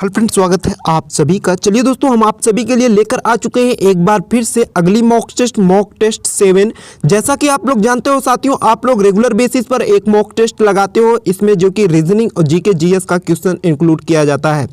Hello friends, स्वागत है आप सभी का। चलिए दोस्तों, हम आप सभी के लिए लेकर आ चुके हैं एक बार फिर से अगली मॉक टेस्ट 7। जैसा कि आप लोग जानते हो साथियों, आप लोग रेगुलर बेसिस पर एक मॉक टेस्ट लगाते हो, इसमें जो कि रीजनिंग और जीके जीएस का क्वेश्चन इंक्लूड किया जाता है।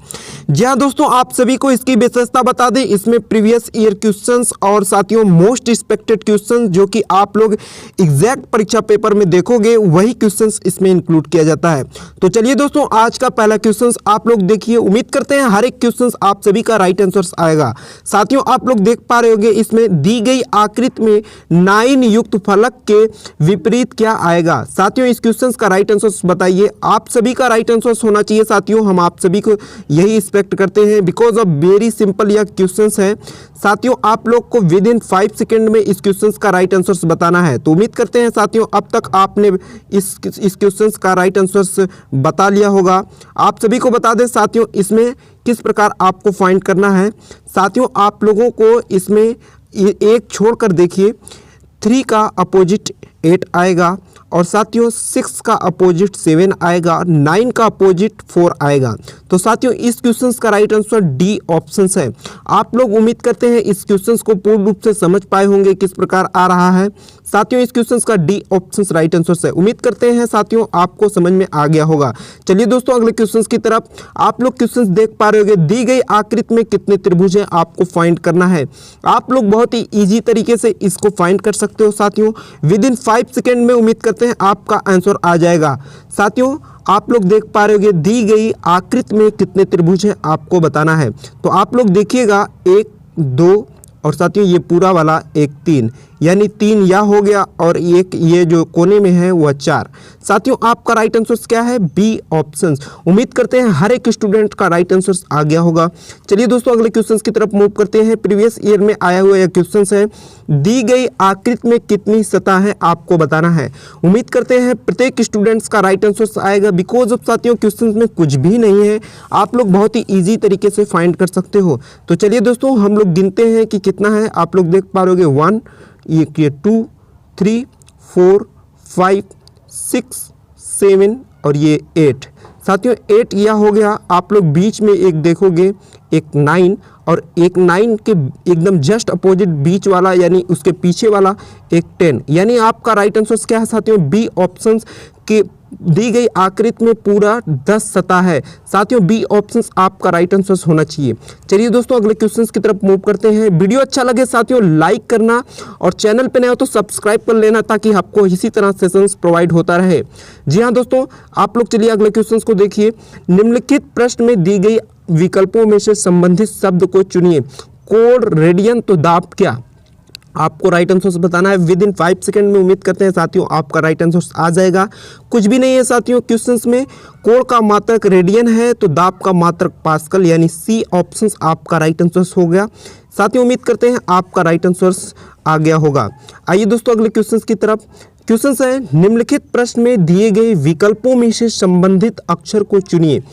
जी हाँ दोस्तों, आप सभी को इसकी विशेषता बता दें, इसमें प्रीवियस ईयर क्वेश्चंस और साथियों मोस्ट एक्सपेक्टेड क्वेश्चन जो कि आप लोग एग्जैक्ट परीक्षा पेपर में देखोगे वही क्वेश्चंस इसमें इंक्लूड किया जाता है। तो चलिए दोस्तों, आज का पहला क्वेश्चन आप लोग देखिए। उम्मीद करते हैं हर एक क्वेश्चन आप सभी का राइट आंसर आएगा। साथियों, आप लोग देख पा रहे होंगे, इसमें दी गई आकृति में 9 युक्त फलक के विपरीत क्या आएगा। साथियों, इस क्वेश्चन का राइट आंसर बताइए। आप सभी का राइट आंसर होना चाहिए साथियों, हम आप सभी को यही एक्सपेक्ट करते हैं बिकॉज ऑफ वेरी सिंपल यह क्वेश्चन है। साथियों, आप लोग को विद इन 5 सेकेंड में इस क्वेश्चन का राइट आंसर बताना है। तो उम्मीद करते हैं साथियों अब तक आपने इस क्वेश्चन का राइट आंसर बता लिया होगा। आप सभी को बता दें साथियों, इसमें किस प्रकार आपको फाइंड करना है। साथियों, आप लोगों को इसमें एक छोड़कर देखिए, 3 का अपोजिट 8 आएगा और साथियों 6 का अपोजिट 7 आएगा, 9 का अपोजिट 4 आएगा। तो साथियों, इस क्वेश्चन का राइट आंसर डी ऑप्शन है। आप लोग उम्मीद करते हैं इस क्वेश्चन को पूर्ण रूप से समझ पाए होंगे किस प्रकार आ रहा है। साथियों, इस क्वेश्चन का डी ऑप्शन राइट आंसर है। उम्मीद करते हैं साथियों आपको समझ में आ गया होगा। चलिए दोस्तों, अगले क्वेश्चन की तरफ। आप लोग क्वेश्चन देख पा रहे होंगे, दी गई आकृति में कितने त्रिभुज हैं आपको फाइंड करना है। आप लोग बहुत ही ईजी तरीके से इसको फाइंड कर सकते हो साथियों, विद इन 5 सेकेंड में उम्मीद करते हैं आपका आंसर आ जाएगा। साथियों, आप लोग देख पा रहे होंगे, दी गई आकृति में कितने त्रिभुज हैं आपको बताना है। तो आप लोग देखिएगा, 1 2 और साथियों ये पूरा वाला 1 3, यानी 3 यह हो गया और एक ये जो कोने में है वह 4। साथियों, आपका राइट आंसर क्या है? B option. उम्मीद करते हैं हर एक स्टूडेंट का राइट आंसर आ गया होगा। चलिए दोस्तों, अगले क्वेश्चन की तरफ मूव करते हैं। प्रीवियस ईयर में आया हुआ यह क्वेश्चन है, दी गई आकृति में कितनी सतह है आपको बताना है। उम्मीद करते हैं प्रत्येक स्टूडेंट्स का राइट आंसर आएगा बिकॉज ऑफ साथियों क्वेश्चन में कुछ भी नहीं है, आप लोग बहुत ही ईजी तरीके से फाइंड कर सकते हो। तो चलिए दोस्तों, हम लोग गिनते हैं कि कितना है। आप लोग देख पा रहे होंगे 1 ये 2 3 4 5 6 7 और ये 8। साथियों 8 यह हो गया। आप लोग बीच में एक देखोगे, एक 9 और एक 9 के एकदम जस्ट अपोजिट बीच वाला यानी उसके पीछे वाला एक 10, यानी आपका राइट आंसर क्या है साथियों? बी ऑप्शन के दी गई आकृति में पूरा 10 सतह है। साथियों, बी ऑप्शन आपका राइट आंसर होना चाहिए। चलिए दोस्तों, अगले क्वेश्चन की तरफ मूव करते हैं। वीडियो अच्छा लगे साथियों लाइक करना और चैनल पे नए हो तो सब्सक्राइब कर लेना ताकि आपको इसी तरह सेशंस प्रोवाइड होता रहे। जी हाँ दोस्तों, आप लोग चलिए अगले क्वेश्चन को देखिए। निम्नलिखित प्रश्न में दी गई विकल्पों में से संबंधित शब्द को चुनिए। कोण, रेडियन तो दाब क्या। आपको राइट आंसर बताना है विद इन 5 सेकेंड में। उम्मीद करते हैं साथियों आपका राइट आंसर आ जाएगा। कुछ भी नहीं है साथियों क्वेश्चंस में। कोण का मात्रक रेडियन है तो दाब का मात्रक पास्कल, यानी सी ऑप्शन आपका राइट आंसर हो गया। साथियों, उम्मीद करते हैं आपका राइट आंसर आ गया होगा। आइए दोस्तों अगले क्वेश्चन की तरफ। क्वेश्चन है, निम्नलिखित प्रश्न में दिए गए विकल्पों में से संबंधित अक्षर को चुनिए।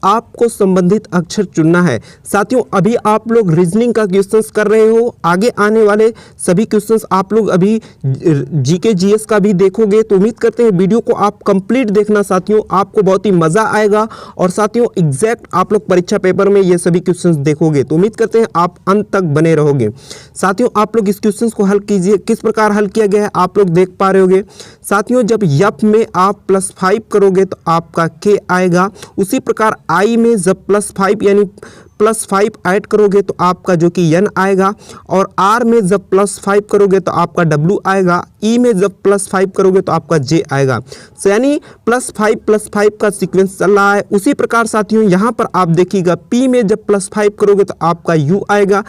आपको संबंधित अक्षर चुनना है। साथियों, अभी आप लोग रीजनिंग का क्वेश्चंस कर रहे हो, आगे आने वाले सभी क्वेश्चंस आप लोग अभी जीके जीएस का भी देखोगे। तो उम्मीद करते हैं वीडियो को आप कंप्लीट देखना साथियों, आपको बहुत ही मज़ा आएगा और साथियों एग्जैक्ट आप लोग परीक्षा पेपर में ये सभी क्वेश्चंस देखोगे। तो उम्मीद करते हैं आप अंत तक बने रहोगे। साथियों, आप लोग इस क्वेश्चन को हल कीजिए। किस प्रकार हल किया गया है आप लोग देख पा रहे होगे। साथियों, जब यफ में आप +5 करोगे तो आपका के आएगा, उसी प्रकार आई में जब +5 यानी +5 ऐड करोगे तो आपका जो कि एन आएगा, और आर में जब +5 करोगे तो आपका डब्ल्यू आएगा, ई में जब +5 करोगे तो आपका जे आएगा। यानी +5 का सीक्वेंस चल रहा है। उसी प्रकार साथियों यहाँ पर आप देखिएगा, पी में जब +5 करोगे तो आपका यू आएगा,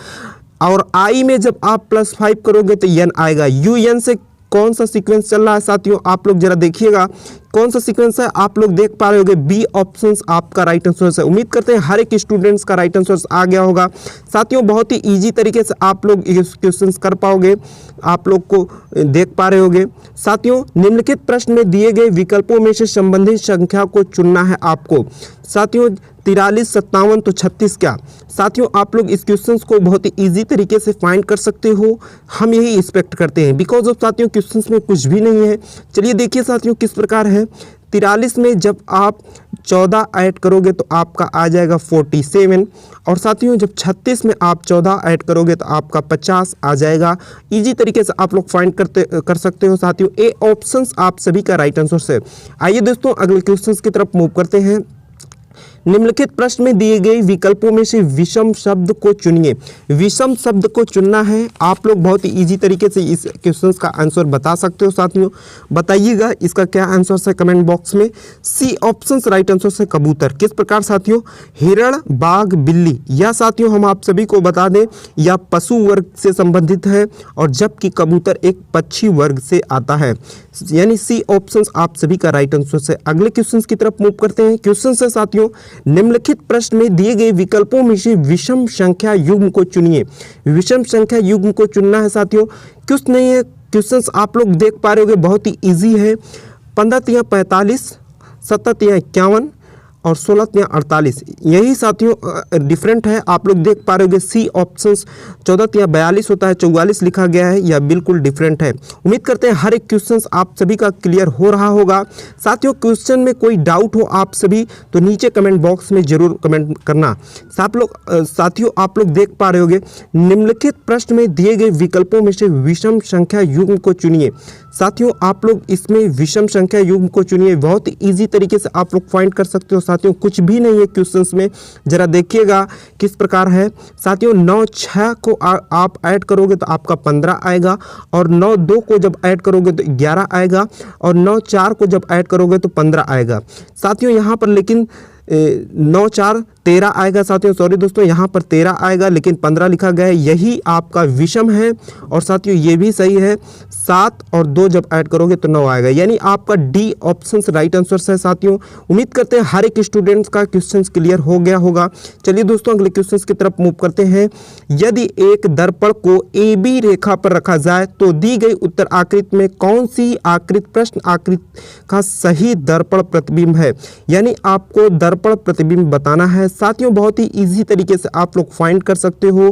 और आई में जब आप +5 करोगे तो एन आएगा। यू एन से कौन सा सीक्वेंस चल रहा है साथियों, आप लोग जरा देखिएगा कौन सा सीक्वेंस है। आप लोग देख पा रहे होंगे बी ऑप्शन आपका राइट आंसर है। उम्मीद करते हैं हर एक स्टूडेंट्स का राइट आंसर आ गया होगा। साथियों, बहुत ही इजी तरीके से आप लोग इस क्वेश्चन कर पाओगे, आप लोग को देख पा रहे होंगे। साथियों, निम्नलिखित प्रश्न में दिए गए विकल्पों में से संबंधित संख्या को चुनना है आपको। साथियों, 43 57 तो 36 क्या। साथियों, आप लोग इस क्वेश्चंस को बहुत ही इजी तरीके से फाइंड कर सकते हो, हम यही एक्सपेक्ट करते हैं बिकॉज ऑफ साथियों क्वेश्चंस में कुछ भी नहीं है। चलिए देखिए साथियों किस प्रकार है। 43 में जब आप 14 ऐड करोगे तो आपका आ जाएगा 47। और साथियों जब 36 में आप 14 ऐड करोगे तो आपका 50 आ जाएगा। इजी तरीके से आप लोग फाइंड कर सकते हो साथियों। ए ऑप्शंस आप सभी का राइट आंसर है। आइए दोस्तों अगले क्वेश्चंस की तरफ मूव करते हैं। निम्नलिखित प्रश्न में दिए गए विकल्पों में से विषम शब्द को चुनिए। विषम शब्द को चुनना है। आप लोग बहुत ही इजी तरीके से इस क्वेश्चन का आंसर बता सकते हो साथियों। बताइएगा इसका क्या आंसर है कमेंट बॉक्स में। सी ऑप्शन राइट आंसर है कबूतर। किस प्रकार साथियों? हिरण, बाघ, बिल्ली। यह साथियों हम आप सभी को बता दें यह पशु वर्ग से संबंधित है और जबकि कबूतर एक पक्षी वर्ग से आता है, यानी सी ऑप्शन आप सभी का राइट आंसर है। अगले क्वेश्चन की तरफ मूव करते हैं। क्वेश्चन है साथियों, निम्नलिखित प्रश्न में दिए गए विकल्पों में से विषम संख्या युग्म को चुनिए। विषम संख्या युग्म को चुनना है साथियों। कुछ नहीं है, क्वेश्चंस आप लोग देख पा रहे होगे बहुत ही इजी है। 15 × 45, 17 × 51 और 16 × 48 यही साथियों डिफरेंट है। आप लोग देख पा रहे होगे सी ऑप्शंस 14 × 42 होता है, 44 लिखा गया है, यह बिल्कुल डिफरेंट है। उम्मीद करते हैं हर एक क्वेश्चन आप सभी का क्लियर हो रहा होगा। साथियों क्वेश्चन में कोई डाउट हो आप सभी तो नीचे कमेंट बॉक्स में जरूर कमेंट करना। साथियों आप लोग देख पा रहे होगे निम्नलिखित प्रश्न में दिए गए विकल्पों में से विषम संख्या युग्म को चुनिए। साथियों आप लोग इसमें विषम संख्या युग्म को चुनिए। बहुत ही ईजी तरीके से आप लोग फाइंड कर सकते हो साथियों। कुछ भी नहीं है क्वेश्चंस में, जरा देखिएगा किस प्रकार है साथियों। 9 6 को आप ऐड करोगे तो आपका 15 आएगा और 9 2 को जब ऐड करोगे तो 11 आएगा और 9 4 को जब ऐड करोगे तो 15 आएगा साथियों। यहाँ पर लेकिन 9 4 13 आएगा साथियों। सॉरी दोस्तों, यहाँ पर 13 आएगा लेकिन 15 लिखा गया है, यही आपका विषम है। और साथियों ये भी सही है, 7 और 2 जब ऐड करोगे तो 9 आएगा, यानी आपका डी ऑप्शन राइट आंसर है साथियों। उम्मीद करते हैं हर एक स्टूडेंट्स का क्वेश्चन क्लियर हो गया होगा। चलिए दोस्तों अगले क्वेश्चन की तरफ मूव करते हैं। यदि एक दर्पण को ए बी रेखा पर रखा जाए तो दी गई उत्तर आकृति में कौन सी आकृति प्रश्न आकृति का सही दर्पण प्रतिबिंब है, यानी आपको दर्पण प्रतिबिंब बताना है साथियों। बहुत ही इजी तरीके से आप लोग फाइंड कर सकते हो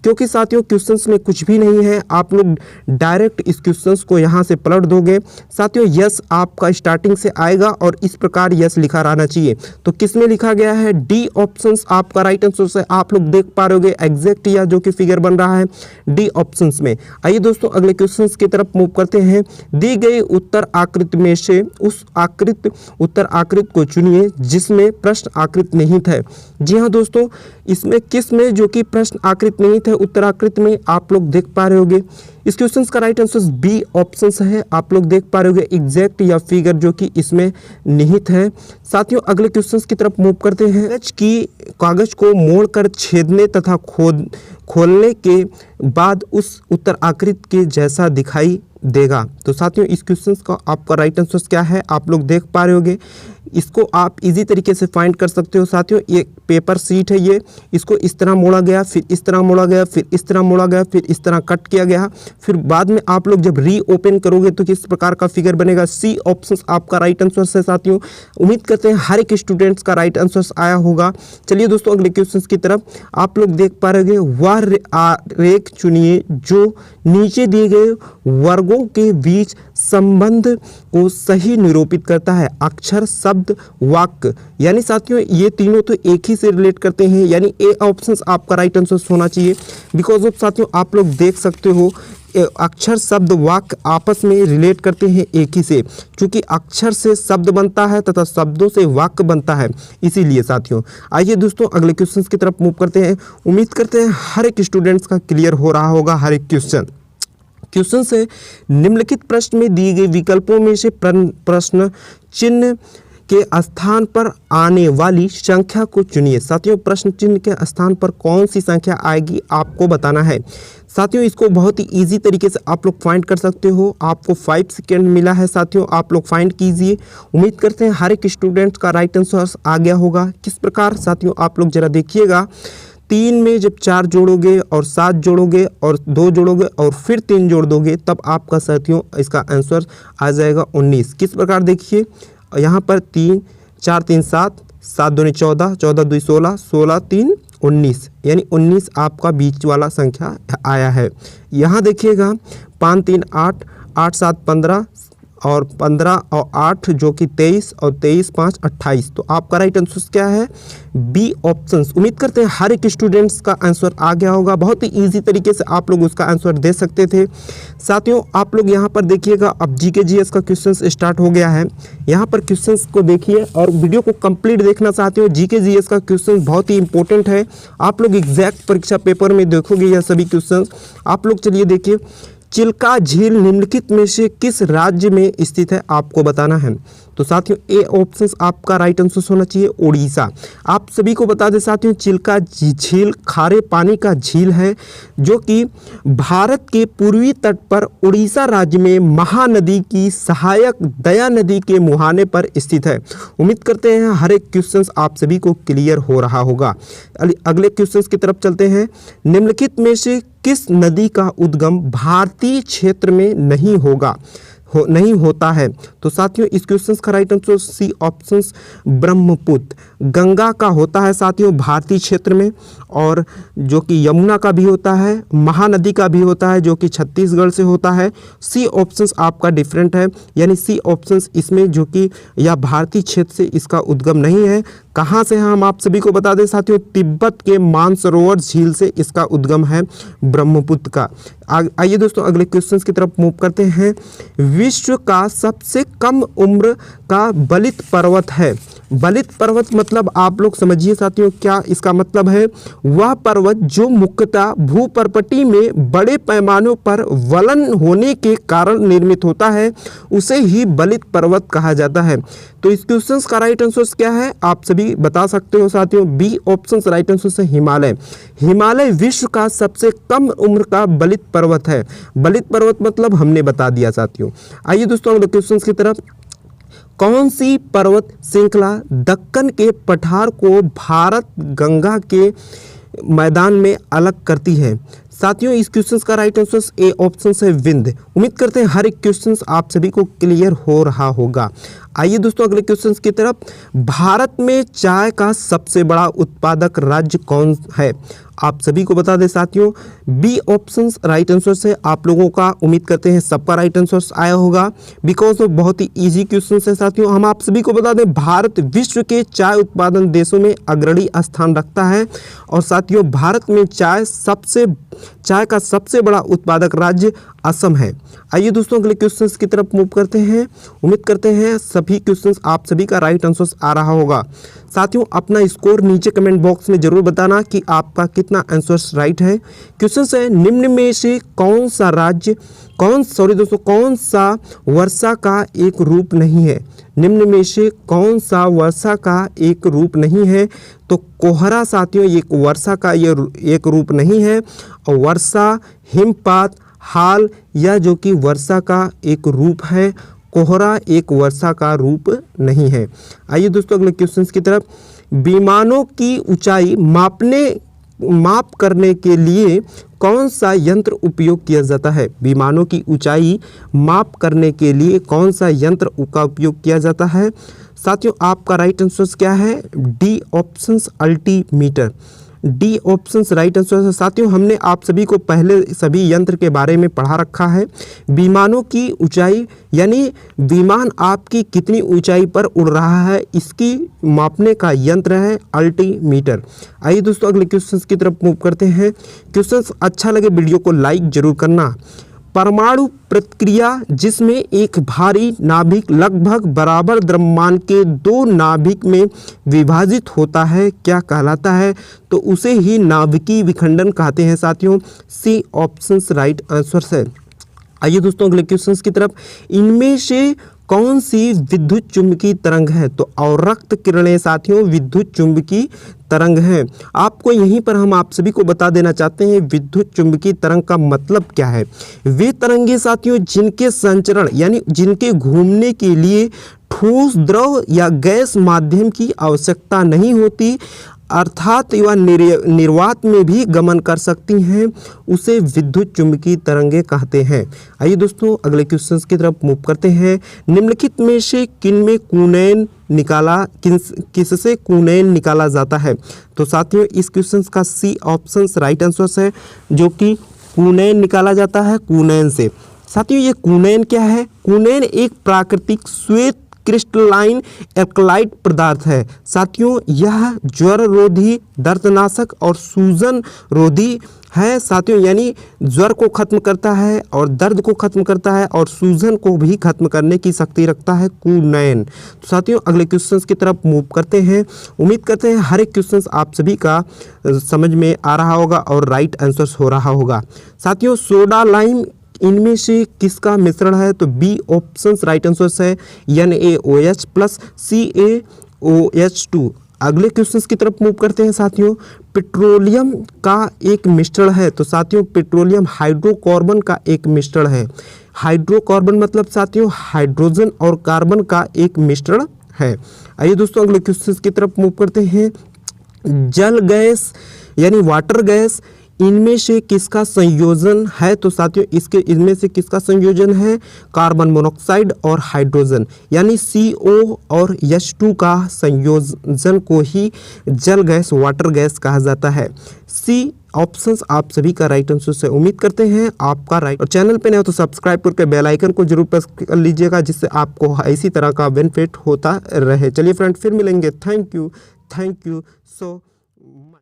क्योंकि साथियों क्वेश्चंस में कुछ भी नहीं है। आप लोग डायरेक्ट इस क्वेश्चंस को यहाँ से पलट दोगे साथियों। यस आपका स्टार्टिंग से आएगा और इस प्रकार यस लिखा रहना चाहिए। तो किस में लिखा गया है? डी ऑप्शंस आपका राइट आंसर है। आप लोग देख पा रहे होगे एग्जैक्ट या जो कि फिगर बन रहा है डी ऑप्शंस में। आइए दोस्तों अगले क्वेश्चंस की तरफ मूव करते हैं। दी गई उत्तर आकृति में से उस उत्तर आकृति को चुनिए जिसमें प्रश्न आकृति निहित है। जी हाँ दोस्तों, इसमें किस में जो कि प्रश्न आकृति निहित है उत्तर आकृति में आप लोग देख पा रहे होगे। इस क्वेश्चन का राइट आंसर बी ऑप्शन है। आप लोग देख पा रहे होगे एग्जैक्ट या फिगर जो कि इसमें निहित है। साथियों अगले क्वेश्चन की तरफ मूव करते हैं। कागज को मोड़कर छेदने तथा खोलने के बाद उस उत्तर आकृति के जैसा दिखाई देगा। तो साथियों इस क्वेश्चन का आपका राइट आंसर क्या है आप लोग देख पा रहे होगे। इसको आप इजी तरीके से फाइंड कर सकते हो साथियों। ये पेपर शीट है, ये इसको इस तरह मोड़ा गया, फिर इस तरह मोड़ा गया, फिर इस तरह मोड़ा गया, फिर इस तरह कट किया गया, फिर बाद में आप लोग जब री ओपन करोगे तो किस प्रकार का फिगर बनेगा। सी ऑप्शन आपका राइट आंसर है साथियों। उम्मीद करते हैं हर एक स्टूडेंट्स का राइट आंसर आया होगा। चलिए दोस्तों अगले क्वेश्चन की तरफ आप लोग देख पा रहे वह रेख चुनिए जो नीचे दिए गए वर्गों के बीच संबंध को सही निरूपित करता है। अक्षर, शब्द, वाक्य, यानी साथियों ये तीनों तो एक ही से रिलेट करते हैं, यानी ए ऑप्शन आपका राइट आंसर होना चाहिए। बिकॉज ऑफ साथियों आप लोग देख सकते हो अक्षर, शब्द, वाक्य आपस में रिलेट करते हैं एक ही से, क्योंकि अक्षर से शब्द बनता है तथा शब्दों से वाक्य बनता है, इसीलिए साथियों। आइए दोस्तों अगले क्वेश्चन की तरफ मूव करते हैं। उम्मीद करते हैं हर एक स्टूडेंट्स का क्लियर हो रहा होगा हर एक क्वेश्चन से। निम्नलिखित प्रश्न में दिए गए विकल्पों में से प्रश्न चिन्ह के स्थान पर आने वाली संख्या को चुनिए। साथियों प्रश्न चिन्ह के स्थान पर कौन सी संख्या आएगी आपको बताना है। साथियों इसको बहुत ही इजी तरीके से आप लोग फाइंड कर सकते हो। आपको 5 सेकेंड मिला है साथियों, आप लोग फाइंड कीजिए। उम्मीद करते हैं हर एक स्टूडेंट का राइट आंसर आ गया होगा। किस प्रकार साथियों आप लोग जरा देखिएगा। 3 में जब 4 जोड़ोगे और 7 जोड़ोगे और 2 जोड़ोगे और फिर 3 जोड़ दोगे तब आपका साथियों इसका आंसर आ जाएगा 19। किस प्रकार देखिए यहाँ पर 3 4 3 7 7 दूनी 14 14 2 16 16 3 19, यानी 19 आपका बीच वाला संख्या आया है। यहाँ देखिएगा 5 3 8 8 7 15 और 15 और 8 जो कि 23 और 23 5 28। तो आपका राइट आंसर क्या है? B option. उम्मीद करते हैं हर एक स्टूडेंट्स का आंसर आ गया होगा। बहुत ही ईजी तरीके से आप लोग उसका आंसर दे सकते थे। साथियों आप लोग यहाँ पर देखिएगा, अब जीके जीएस का क्वेश्चन स्टार्ट हो गया है। यहाँ पर क्वेश्चंस को देखिए और वीडियो को कंप्लीट देखना चाहते हो। जीके जीएस का क्वेश्चन बहुत ही इंपॉर्टेंट है। आप लोग एग्जैक्ट परीक्षा पेपर में देखोगे यह सभी क्वेश्चन। आप लोग चलिए देखिए, चिल्का झील निम्नलिखित में से किस राज्य में स्थित है, आपको बताना है। तो साथियों ए ऑप्शन आपका राइट आंसर होना चाहिए उड़ीसा। आप सभी को बता दें साथियों, चिल्का झील खारे पानी का झील है जो कि भारत के पूर्वी तट पर उड़ीसा राज्य में महानदी की सहायक दया नदी के मुहाने पर स्थित है। उम्मीद करते हैं हर एक क्वेश्चन आप सभी को क्लियर हो रहा होगा। अगले क्वेश्चन की तरफ चलते हैं। निम्नलिखित में से किस नदी का उद्गम भारतीय क्षेत्र में नहीं होता है? तो साथियों इस क्वेश्चन का right answer C option Brahmaputra Ganga का होता है साथियों भारतीय क्षेत्र में, और जो कि यमुना का भी होता है, महानदी का भी होता है जो कि छत्तीसगढ़ से होता है। सी ऑप्शन आपका डिफरेंट है, यानी सी ऑप्शन इसमें जो कि यह भारतीय क्षेत्र से इसका उद्गम नहीं है। कहाँ से हम आप सभी को बता दें साथियों, तिब्बत के मानसरोवर झील से इसका उद्गम है ब्रह्मपुत्र का। आइए दोस्तों अगले क्वेश्चन की तरफ मूव करते हैं। विश्व का सबसे कम उम्र का बलित पर्वत है। बलित पर्वत मतलब आप लोग समझिए साथियों, क्या इसका मतलब है? वह पर्वत जो मुख्यतः भूपर्पटी में बड़े पैमानों पर वलन होने के कारण निर्मित होता है, उसे ही बलित पर्वत कहा जाता है। तो इस क्वेश्चन का राइट आंसर क्या है, आप सभी बता सकते हो साथियों। बी ऑप्शन राइट आंसर से हिमालय। हिमालय विश्व का सबसे कम उम्र का बलित पर्वत है। बलित पर्वत मतलब हमने बता दिया साथियों। आइए दोस्तों अगले क्वेश्चन की तरफ। कौन सी पर्वत श्रृंखला दक्कन के पठार को भारत गंगा के मैदान में अलग करती है? साथियों इस क्वेश्चन का राइट आंसर ए ऑप्शन है विंध्य। उम्मीद करते हैं हर एक क्वेश्चन आप सभी को क्लियर हो रहा होगा। आइए दोस्तों अगले क्वेश्चन की तरफ। भारत में चाय का सबसे बड़ा उत्पादक राज्य कौन है? आप सभी को बता दें साथियों, बी ऑप्शन राइट आंसर से आप लोगों का उम्मीद करते हैं सबका राइट आंसर आया होगा, बिकॉज बहुत ही इजी क्वेश्चन है साथियों। हम आप सभी को बता दें भारत विश्व के चाय उत्पादन देशों में अग्रणी स्थान रखता है, और साथियों भारत में चाय का सबसे बड़ा उत्पादक राज्य असम है। आइए दोस्तों अगले क्वेश्चन की तरफ मूव करते हैं। उम्मीद करते हैं सभी क्वेश्चन आप सभी का राइट आंसर आ रहा होगा। साथियों अपना स्कोर नीचे कमेंट बॉक्स में जरूर बताना कि आपका कितना आंसर राइट है। क्वेश्चन है निम्न में से कौन सा वर्षा का एक रूप नहीं है? निम्न में से कौन सा वर्षा का एक रूप नहीं है? तो कोहरा साथियों एक वर्षा का ये एक रूप नहीं है, और वर्षा, हिमपात, हाल यह जो कि वर्षा का एक रूप है। कोहरा एक वर्षा का रूप नहीं है। आइए दोस्तों अगले क्वेश्चन की तरफ। विमानों की ऊंचाई माप करने के लिए कौन सा यंत्र उपयोग किया जाता है? विमानों की ऊंचाई माप करने के लिए कौन सा यंत्र का उपयोग किया जाता है? साथियों आपका राइट आंसर क्या है? D option altimeter. D option right answer है। साथियों हमने आप सभी को पहले सभी यंत्र के बारे में पढ़ा रखा है। विमानों की ऊंचाई यानी विमान आपकी कितनी ऊंचाई पर उड़ रहा है, इसकी मापने का यंत्र है अल्टीमीटर। आइए दोस्तों अगले क्वेश्चन की तरफ मूव करते हैं। क्वेश्चन अच्छा लगे वीडियो को लाइक जरूर करना। परमाणु प्रतिक्रिया जिसमें एक भारी नाभिक लगभग बराबर द्रव्यमान के दो नाभिक में विभाजित होता है क्या कहलाता है? तो उसे ही नाभिकीय विखंडन कहते हैं साथियों। सी ऑप्शन राइट आंसर है। आइए दोस्तों अगले क्वेश्चन की तरफ। इनमें से कौन सी विद्युत चुंबकीय तरंग है? तो अवरक्त किरणें साथियों विद्युत चुंबकीय तरंग है। आपको यहीं पर हम आप सभी को बता देना चाहते हैं विद्युत चुंबकीय तरंग का मतलब क्या है। वे तरंगे साथियों जिनके संचरण यानी जिनके घूमने के लिए ठोस, द्रव या गैस माध्यम की आवश्यकता नहीं होती, अर्थात वह निर्वात में भी गमन कर सकती हैं, उसे विद्युत चुंबकीय तरंगे कहते हैं। आइए दोस्तों अगले क्वेश्चन की तरफ मूव करते हैं। निम्नलिखित में से किससे कूनैन निकाला जाता है? तो साथियों इस क्वेश्चन का सी ऑप्शन राइट आंसर है, जो कि कूनैन निकाला जाता है कूनैन से। साथियों ये कूनैन क्या है? कूनैन एक प्राकृतिक श्वेत क्रिस्टलाइन एल्कलाइड पदार्थ है। साथियों यह ज्वर रोधी, दर्दनाशक और सूजन रोधी है। साथियों यानी ज्वर को खत्म करता है और दर्द को खत्म करता है और सूजन को भी खत्म करने की शक्ति रखता है कूनैन। तो साथियों अगले क्वेश्चंस की तरफ मूव करते हैं। उम्मीद करते हैं हर एक क्वेश्चंस आप सभी का समझ में आ रहा होगा और राइट आंसर्स हो रहा होगा। साथियों सोडा लाइम इनमें से किसका मिश्रण है? तो बी ऑप्शन राइट आंसर है NaOH प्लस CaOH2। अगले क्वेश्चंस की तरफ मूव करते हैं। साथियों पेट्रोलियम का एक मिश्रण है। तो साथियों पेट्रोलियम हाइड्रोकार्बन का एक मिश्रण है। हाइड्रोकार्बन मतलब साथियों हाइड्रोजन और कार्बन का एक मिश्रण है। आइए दोस्तों अगले क्वेश्चंस की तरफ मूव करते हैं। जल गैस यानी वाटर गैस इनमें से किसका संयोजन है? तो साथियों इनमें से किसका संयोजन है? कार्बन मोनोऑक्साइड और हाइड्रोजन यानी CO और H2 का संयोजन को ही जल गैस वाटर गैस कहा जाता है। सी ऑप्शंस आप सभी का राइट आंसर से उम्मीद करते हैं आपका राइट। और चैनल पे नए हो तो सब्सक्राइब करके बेल आइकन को जरूर प्रेस कर लीजिएगा जिससे आपको इसी तरह का बेनिफिट होता रहे। चलिए फ्रेंड फिर मिलेंगे। Thank you so much.